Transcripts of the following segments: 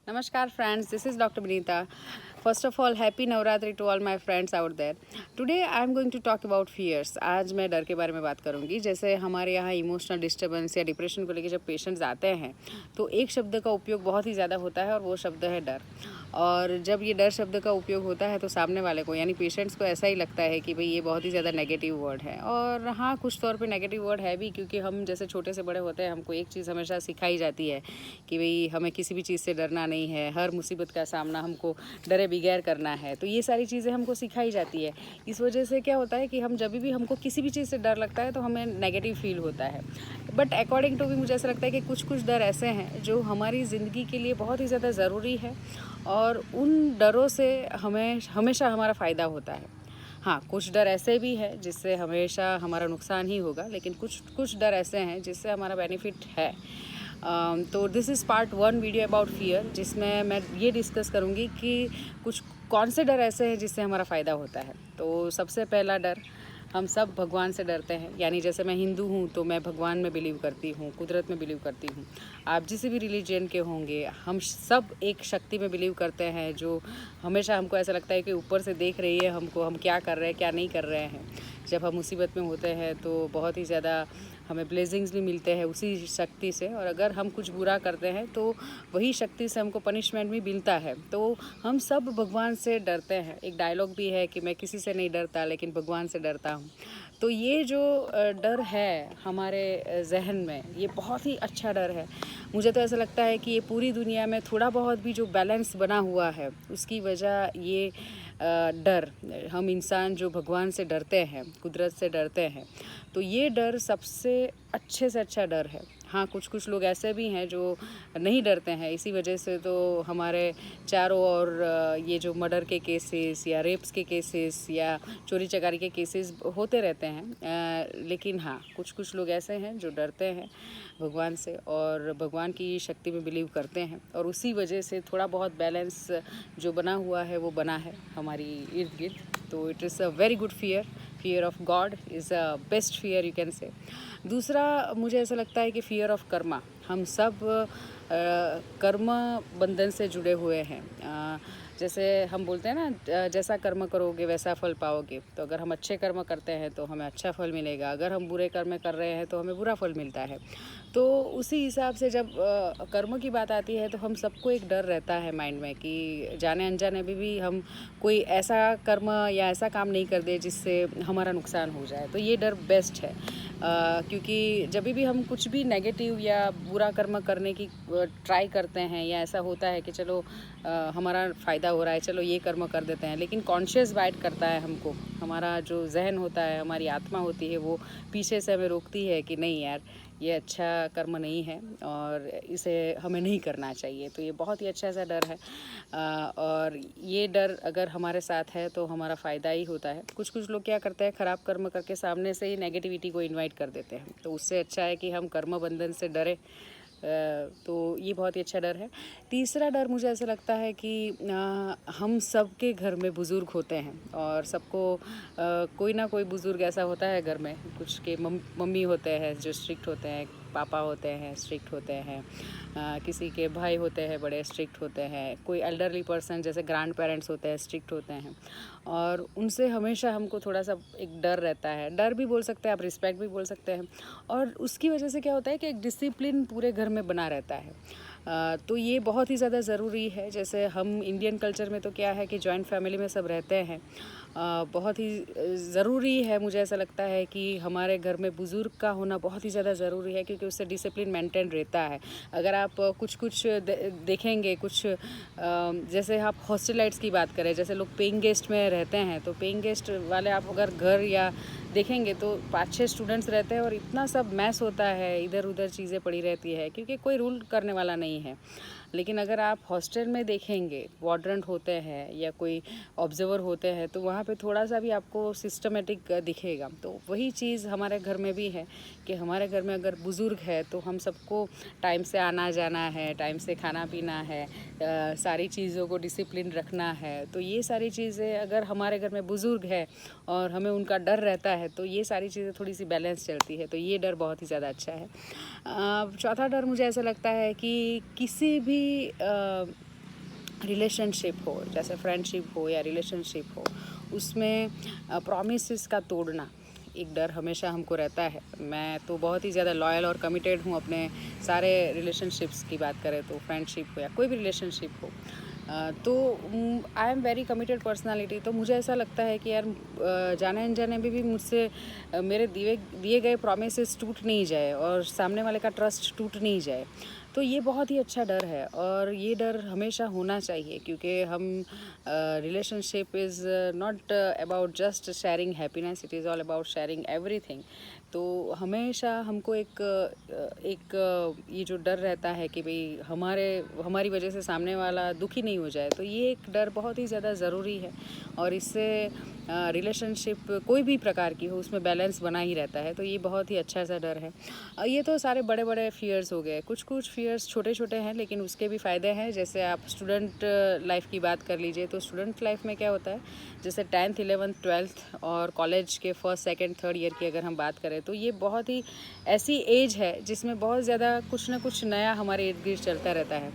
Namaskar friends, this is Dr. Benita. First of all, happy Navratri to all my friends out there. Today I am going to talk about fears. आज मैं डर के बारे में बात करूंगी। जैसे हमारे यहाँ इमोशनल डिस्टर्बेंस या डिप्रेशन को लेकर जब पेशेंट्स आते हैं तो एक शब्द का उपयोग बहुत ही ज़्यादा होता है और वो शब्द है डर। और जब ये डर शब्द का उपयोग होता है तो सामने वाले को यानी पेशेंट्स को ऐसा ही लगता है कि भाई ये बहुत ही ज़्यादा नेगेटिव वर्ड है। और हाँ, कुछ तौर पे नेगेटिव वर्ड है भी, क्योंकि हम जैसे छोटे से बड़े होते हैं हमको एक चीज़ हमेशा सिखाई जाती है कि भाई हमें किसी भी चीज़ से डरना नहीं है, हर मुसीबत का सामना हमको डरे बगैर करना है। तो ये सारी चीज़ें हमको सिखाई जाती है। इस वजह से क्या होता है कि हम जब भी हमको किसी भी चीज़ से डर लगता है तो हमें नेगेटिव फील होता है। बट अकॉर्डिंग टू भी मुझे ऐसा लगता है कि कुछ कुछ डर ऐसे हैं जो हमारी ज़िंदगी के लिए बहुत ही ज़्यादा ज़रूरी है और उन डरों से हमें हमेशा हमारा फ़ायदा होता है। हाँ, कुछ डर ऐसे भी है जिससे हमेशा हमारा नुकसान ही होगा, लेकिन कुछ कुछ डर ऐसे हैं जिससे हमारा बेनिफिट है। तो this is part 1 video about fear, जिसमें मैं ये डिस्कस करूँगी कि कुछ कौन से डर ऐसे हैं जिससे हमारा फ़ायदा होता है। तो सबसे पहला डर, हम सब भगवान से डरते हैं। यानी जैसे मैं हिंदू हूँ तो मैं भगवान में बिलीव करती हूँ, कुदरत में बिलीव करती हूँ। आप जिस भी रिलीजन के होंगे, हम सब एक शक्ति में बिलीव करते हैं जो हमेशा हमको ऐसा लगता है कि ऊपर से देख रही है हमको, हम क्या कर रहे हैं क्या नहीं कर रहे हैं। जब हम मुसीबत में होते हैं तो बहुत ही ज़्यादा हमें ब्लेसिंग्स भी मिलते हैं उसी शक्ति से, और अगर हम कुछ बुरा करते हैं तो वही शक्ति से हमको पनिशमेंट भी मिलता है। तो हम सब भगवान से डरते हैं। एक डायलॉग भी है कि मैं किसी से नहीं डरता लेकिन भगवान से डरता हूँ। तो ये जो डर है हमारे जहन में, ये बहुत ही अच्छा डर है। मुझे तो ऐसा लगता है कि ये पूरी दुनिया में थोड़ा बहुत भी जो बैलेंस बना हुआ है उसकी वजह ये डर, हम इंसान जो भगवान से डरते हैं, कुदरत से डरते हैं, तो ये डर सबसे अच्छे से अच्छा डर है। हाँ, कुछ कुछ लोग ऐसे भी हैं जो नहीं डरते हैं, इसी वजह से तो हमारे चारों ओर ये जो मर्डर के केसेस या रेप्स के केसेस या चोरी चकारी के केसेस होते रहते हैं। लेकिन हाँ, कुछ कुछ लोग ऐसे हैं जो डरते हैं भगवान से और भगवान की शक्ति में बिलीव करते हैं, और उसी वजह से थोड़ा बहुत बैलेंस जो बना हुआ है वो बना है हमारी इर्द गिर्द। तो it is a very good fear. Fear of God is a best fear you can say. दूसरा, मुझे ऐसा लगता है कि फियर ऑफ कर्मा। हम सब कर्म बंधन से जुड़े हुए हैं। जैसे हम बोलते हैं ना, जैसा कर्म करोगे वैसा फल पाओगे। तो अगर हम अच्छे कर्म करते हैं तो हमें अच्छा फल मिलेगा, अगर हम बुरे कर्म कर रहे हैं तो हमें बुरा फल मिलता है। तो उसी हिसाब से जब कर्म की बात आती है तो हम सबको एक डर रहता है माइंड में कि जाने अनजाने भी हम कोई ऐसा कर्म या ऐसा काम नहीं कर दे जिससे हमारा नुकसान हो जाए। तो ये डर बेस्ट है। क्योंकि जब भी हम कुछ भी नेगेटिव या बुरा कर्म करने की ट्राई करते हैं या ऐसा होता है कि चलो हमारा फ़ायदा हो रहा है, चलो ये कर्म कर देते हैं, लेकिन कॉन्शियस गाइड करता है हमको, हमारा जो जहन होता है, हमारी आत्मा होती है, वो पीछे से हमें रोकती है कि नहीं यार, ये अच्छा कर्म नहीं है और इसे हमें नहीं करना चाहिए। तो ये बहुत ही अच्छा सा डर है। और ये डर अगर हमारे साथ है तो हमारा फ़ायदा ही होता है। कुछ कुछ लोग क्या करते हैं, ख़राब कर्म करके सामने से ही नेगेटिविटी को इनवाइट कर देते हैं। तो उससे अच्छा है कि हम कर्म बंधन से डरें। तो ये बहुत ही अच्छा डर है। तीसरा डर, मुझे ऐसा लगता है कि हम सबके घर में बुज़ुर्ग होते हैं और सबको कोई ना कोई बुज़ुर्ग ऐसा होता है घर में। कुछ के मम्मी होते हैं जो स्ट्रिक्ट होते हैं, पापा होते हैं स्ट्रिक्ट होते हैं, किसी के भाई होते हैं बड़े स्ट्रिक्ट होते हैं, कोई एल्डरली पर्सन जैसे ग्रैंड पेरेंट्स होते हैं स्ट्रिक्ट होते हैं, और उनसे हमेशा हमको थोड़ा सा एक डर रहता है। डर भी बोल सकते हैं आप, रिस्पेक्ट भी बोल सकते हैं। और उसकी वजह से क्या होता है कि एक डिसिप्लिन पूरे घर में बना रहता है। तो ये बहुत ही ज़्यादा ज़रूरी है। जैसे हम इंडियन कल्चर में तो क्या है कि जॉइंट फैमिली में सब रहते हैं। बहुत ही ज़रूरी है, मुझे ऐसा लगता है कि हमारे घर में बुज़ुर्ग का होना बहुत ही ज़्यादा ज़रूरी है, क्योंकि उससे डिसिप्लिन मेंटेन रहता है। अगर आप कुछ कुछ देखेंगे, कुछ जैसे आप हॉस्टलाइट्स की बात करें, जैसे लोग पेइंग गेस्ट में रहते हैं, तो पेइंग गेस्ट वाले आप अगर घर या देखेंगे तो 5-6 स्टूडेंट्स रहते हैं और इतना सब मैस होता है, इधर उधर चीज़ें पड़ी रहती है, क्योंकि कोई रूल करने वाला नहीं है। लेकिन अगर आप हॉस्टल में देखेंगे, वार्डन होते हैं या कोई ऑब्जर्वर होते हैं, तो वहाँ पे थोड़ा सा भी आपको सिस्टमेटिक दिखेगा। तो वही चीज़ हमारे घर में भी है कि हमारे घर में अगर बुज़ुर्ग है तो हम सबको टाइम से आना जाना है, टाइम से खाना पीना है, सारी चीज़ों को डिसिप्लिन रखना है। तो ये सारी चीज़ें अगर हमारे घर में बुज़ुर्ग है और हमें उनका डर रहता है तो ये सारी चीज़ें थोड़ी सी बैलेंस चलती है। तो ये डर बहुत ही ज़्यादा अच्छा है। चौथा डर, मुझे ऐसा लगता है कि किसी भी रिलेशनशिप हो, जैसे फ्रेंडशिप हो या रिलेशनशिप हो, उसमें प्रॉमिसेस का तोड़ना एक डर हमेशा हमको रहता है। मैं तो बहुत ही ज़्यादा लॉयल और कमिटेड हूँ अपने सारे रिलेशनशिप्स की बात करें तो, फ्रेंडशिप हो या कोई भी रिलेशनशिप हो। तो I am very committed personality, तो मुझे ऐसा लगता है कि यार जाने अनजाने में भी मुझसे मेरे दिए दिए गए प्रॉमिसेस टूट नहीं जाए और सामने वाले का ट्रस्ट टूट नहीं जाए। तो ये बहुत ही अच्छा डर है और ये डर हमेशा होना चाहिए, क्योंकि हम relationship is not about just sharing happiness, it is all about sharing everything. तो हमेशा हमको एक ये जो डर रहता है कि भाई हमारी वजह से सामने वाला दुखी नहीं हो जाए, तो ये एक डर बहुत ही ज़्यादा ज़रूरी है। और इससे रिलेशनशिप कोई भी प्रकार की हो उसमें बैलेंस बना ही रहता है, तो ये बहुत ही अच्छा सा डर है। ये तो सारे बड़े बड़े फियर्स हो गए, कुछ कुछ फियर्स छोटे छोटे हैं लेकिन उसके भी फ़ायदे हैं। जैसे आप स्टूडेंट लाइफ की बात कर लीजिए, तो स्टूडेंट लाइफ में क्या होता है, जैसे 10th 11th 12th और कॉलेज के फर्स्ट सेकंड थर्ड ईयर की अगर हम बात करें, तो ये बहुत ही ऐसी एज है जिसमें बहुत ज़्यादा कुछ ना कुछ नया हमारे इर्द गिर्द चलता रहता है।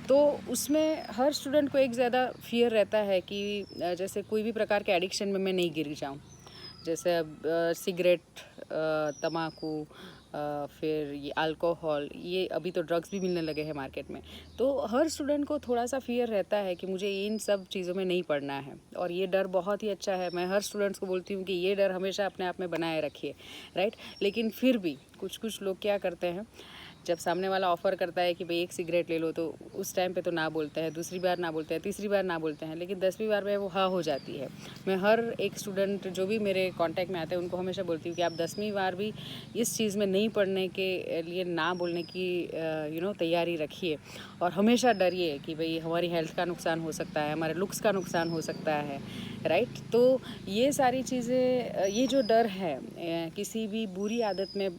तो उसमें हर स्टूडेंट को एक ज़्यादा फियर रहता है कि जैसे कोई भी प्रकार के एडिक्शन में मैं नहीं गिर जाऊँ। जैसे अब सिगरेट, तम्बाकू, फिर ये अल्कोहल, ये अभी तो ड्रग्स भी मिलने लगे हैं मार्केट में। तो हर स्टूडेंट को थोड़ा सा फियर रहता है कि मुझे इन सब चीज़ों में नहीं पड़ना है, और ये डर बहुत ही अच्छा है। मैं हर स्टूडेंट्स को बोलती हूँ कि ये डर हमेशा अपने आप में बनाए रखिए, राइट। लेकिन फिर भी कुछ कुछ लोग क्या करते हैं, जब सामने वाला ऑफ़र करता है कि भाई एक सिगरेट ले लो, तो उस टाइम पे तो ना बोलते हैं, दूसरी बार ना बोलते हैं, तीसरी बार ना बोलते हैं, लेकिन 10वीं बार में वो हाँ हो जाती है। मैं हर एक स्टूडेंट जो भी मेरे कांटेक्ट में आते हैं उनको हमेशा बोलती हूँ कि आप 10वीं बार भी इस चीज़ में नहीं पढ़ने के लिए ना बोलने की तैयारी रखिए, और हमेशा डरिए कि भाई हमारी हेल्थ का नुकसान हो सकता है, हमारे लुक्स का नुकसान हो सकता है, राइट। तो ये सारी चीज़ें, ये जो डर है किसी भी बुरी आदत में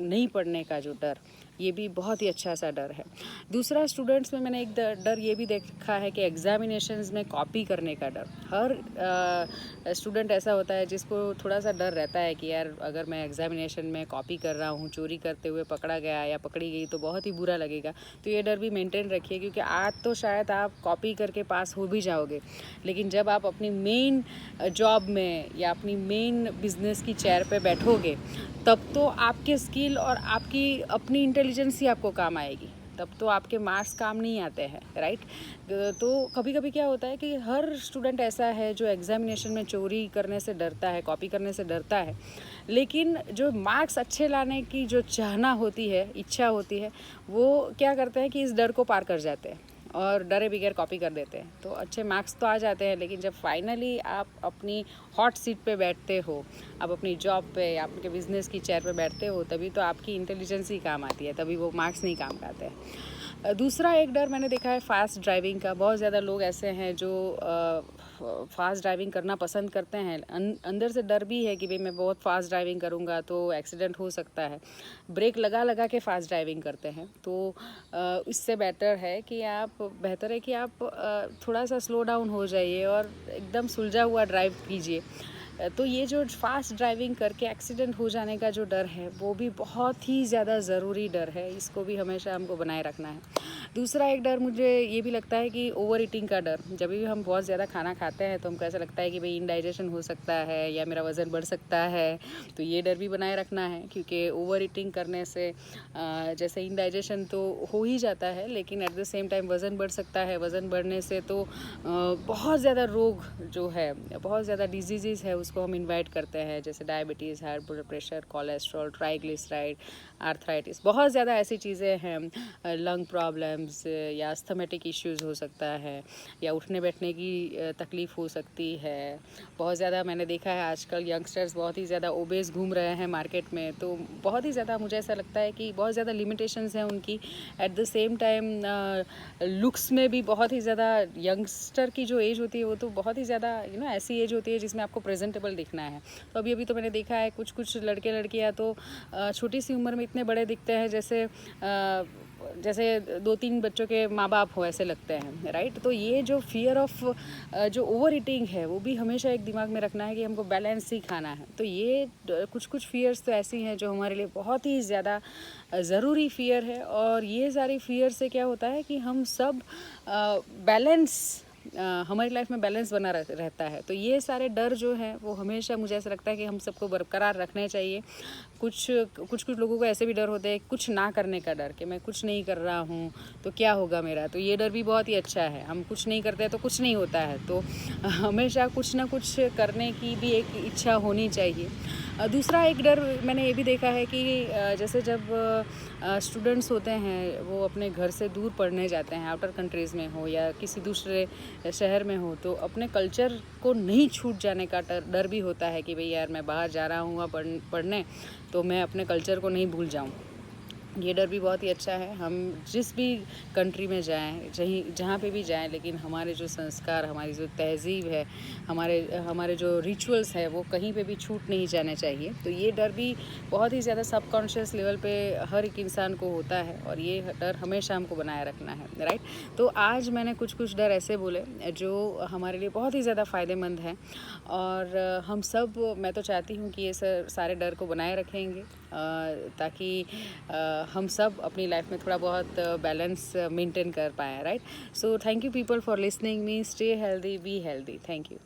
नहीं पड़ने का जो डर, ये भी बहुत ही अच्छा सा डर है। दूसरा, स्टूडेंट्स में मैंने एक डर ये भी देखा है कि एग्ज़ामिनेशंस में कॉपी करने का डर। हर स्टूडेंट ऐसा होता है जिसको थोड़ा सा डर रहता है कि यार अगर मैं एग्ज़ामिनेशन में कॉपी कर रहा हूँ, चोरी करते हुए पकड़ा गया या पकड़ी गई तो बहुत ही बुरा लगेगा। तो ये डर भी मेंटेन रखिए, क्योंकि आज तो शायद आप कॉपी करके पास हो भी जाओगे, लेकिन जब आप अपनी मेन जॉब में या अपनी मेन बिजनेस की चेयर पे बैठोगे, तब तो आपके स्किल और आपकी अपनी इंटेलिजेंस ही आपको काम आएगी, तब तो आपके मार्क्स काम नहीं आते हैं, राइट। तो कभी कभी क्या होता है कि हर स्टूडेंट ऐसा है जो एग्जामिनेशन में चोरी करने से डरता है, कॉपी करने से डरता है, लेकिन जो मार्क्स अच्छे लाने की जो चाहना होती है, इच्छा होती है, वो क्या करते हैं कि इस डर को पार कर जाते हैं और डरे बगैर कॉपी कर देते हैं। तो अच्छे मार्क्स तो आ जाते हैं, लेकिन जब फाइनली आप अपनी हॉट सीट पे बैठते हो, आप अपनी जॉब पे या आपके बिजनेस की चेयर पे बैठते हो, तभी तो आपकी इंटेलिजेंस ही काम आती है, तभी वो मार्क्स नहीं काम आते हैं। दूसरा एक डर मैंने देखा है फास्ट ड्राइविंग का। बहुत ज़्यादा लोग ऐसे हैं जो फास्ट ड्राइविंग करना पसंद करते हैं, अंदर से डर भी है कि भाई मैं बहुत फास्ट ड्राइविंग करूँगा तो एक्सीडेंट हो सकता है, ब्रेक लगा लगा के फास्ट ड्राइविंग करते हैं। तो इससे बेहतर है कि आप थोड़ा सा स्लो डाउन हो जाइए और एकदम सुलझा हुआ ड्राइव कीजिए। तो ये जो फास्ट ड्राइविंग करके एक्सीडेंट हो जाने का जो डर है, वो भी बहुत ही ज़्यादा ज़रूरी डर है, इसको भी हमेशा हमको बनाए रखना है। दूसरा एक डर मुझे ये भी लगता है कि ओवर ईटिंग का डर। जब भी हम बहुत ज़्यादा खाना खाते हैं तो हमको ऐसा लगता है कि भाई इंडाइजेशन हो सकता है या मेरा वज़न बढ़ सकता है, तो ये डर भी बनाए रखना है, क्योंकि ओवर ईटिंग करने से जैसे इंडाइजेशन तो हो ही जाता है, लेकिन एट द सेम टाइम वज़न बढ़ सकता है। वज़न बढ़ने से तो बहुत ज़्यादा रोग जो है, बहुत ज़्यादा डिजीज़ है, उसको हम इन्वाइट करते हैं, जैसे diabetes, high blood pressure, cholesterol, triglyceride, arthritis, बहुत ज़्यादा ऐसी चीज़ें हैं, लंग प्रॉब्लम्स या अस्थमेटिक इश्यूज़ हो सकता है, या उठने बैठने की तकलीफ़ हो सकती है। बहुत ज़्यादा मैंने देखा है आजकल यंगस्टर्स बहुत ही ज़्यादा ओबेस घूम रहे हैं मार्केट में, तो बहुत ही ज़्यादा मुझे ऐसा लगता है कि बहुत ज़्यादा लिमिटेशंस हैं उनकी। At the same time looks में भी बहुत ही ज़्यादा, यंगस्टर की जो एज होती है वो तो बहुत ही ज़्यादा ऐसी एज होती है जिसमें आपको प्रेजेंटेबल दिखना है। तो अभी तो मैंने देखा है कुछ कुछ लड़के लड़कियाँ तो छोटी सी उम्र में इतने बड़े दिखते हैं, जैसे जैसे 2-3 बच्चों के माँ बाप हो ऐसे लगते हैं, राइट। तो ये जो फियर ऑफ जो ओवर ईटिंग है वो भी हमेशा एक दिमाग में रखना है कि हमको बैलेंस ही खाना है। तो ये कुछ कुछ फियर्स तो ऐसी हैं जो हमारे लिए बहुत ही ज़्यादा ज़रूरी फियर है, और ये सारी फियर से क्या होता है कि हम सब बैलेंस हमारी लाइफ में बैलेंस बना रहता है। तो ये सारे डर जो हैं वो हमेशा मुझे ऐसा लगता है कि हम सबको बरकरार रखने चाहिए। कुछ कुछ लोगों को ऐसे भी डर होते हैं, कुछ ना करने का डर, कि मैं कुछ नहीं कर रहा हूँ तो क्या होगा मेरा। तो ये डर भी बहुत ही अच्छा है, हम कुछ नहीं करते तो कुछ नहीं होता है। तो हमेशा कुछ ना कुछ करने की भी एक इच्छा होनी चाहिए। दूसरा एक डर मैंने ये भी देखा है कि जैसे जब स्टूडेंट्स होते हैं वो अपने घर से दूर पढ़ने जाते हैं, आउटर कंट्रीज़ में हो या किसी दूसरे शहर में हो, तो अपने कल्चर को नहीं छूट जाने का डर भी होता है कि भाई यार मैं बाहर जा रहा हूँ पढ़ने, तो मैं अपने कल्चर को नहीं भूल जाऊँ। ये डर भी बहुत ही अच्छा है। हम जिस भी कंट्री में जाएं, जहाँ पे भी जाएं, लेकिन हमारे जो संस्कार, हमारी जो तहज़ीब है, हमारे जो रिचुअल्स है वो कहीं पे भी छूट नहीं जाने चाहिए। तो ये डर भी बहुत ही ज़्यादा सबकॉन्शियस लेवल पे हर एक इंसान को होता है, और ये डर हमेशा हमको बनाए रखना है, राइट। तो आज मैंने कुछ कुछ डर ऐसे बोले जो हमारे लिए बहुत ही ज़्यादा फ़ायदेमंद हैं, और हम सब, मैं तो चाहती हूँ कि ये सारे डर को बनाए रखेंगे, ताकि हम सब अपनी लाइफ में थोड़ा बहुत बैलेंस मेंटेन कर पाएँ, right. So thank you people for listening me. Stay healthy, be healthy. Thank you.